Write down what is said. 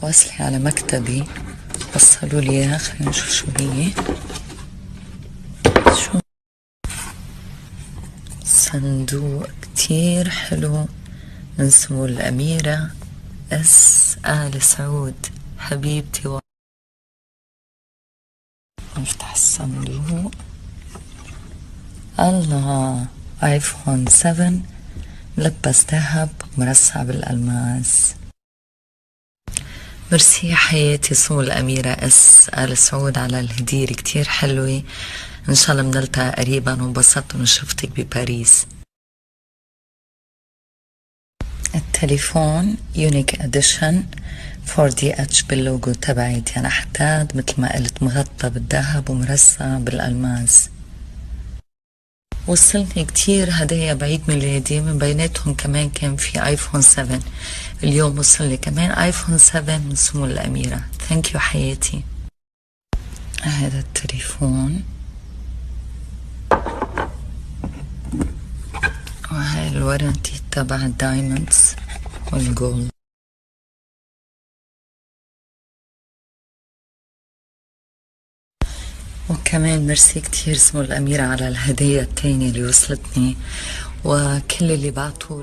واصلة على مكتبي، وصلوا لي اياها. خلينا نشوف شو هي. شو صندوق كتير حلو من سمو الأميرة آل سعود حبيبتي. نفتح الصندوق. الله، ايفون 7 ملبس ذهب مرصع بالألماس. ميرسي يا حياتي سمو الأميرة آل سعود على الهدية كتير حلوة. إن شاء الله بنلتقى قريبا، وانبسطت إنه شفتك بباريس. التليفون يونيك اديشن 4DH باللوجو تبعي ديانا حداد، مثل ما قلت مغطى بالذهب ومرصع بالألماس. وصلني كتير هدايا بعيد ميلادي، من بيناتهم كمان كان في ايفون 7. اليوم وصلني كمان ايفون 7 من سمو الأميرة. ثانك يو حياتي. هذا التليفون، وهاي الورنتي تبع الدايموندز والجولد. وكمان ميرسي كتير سمو الأميرة على الهدية التانية اللي وصلتني، وكل اللي بعتولي.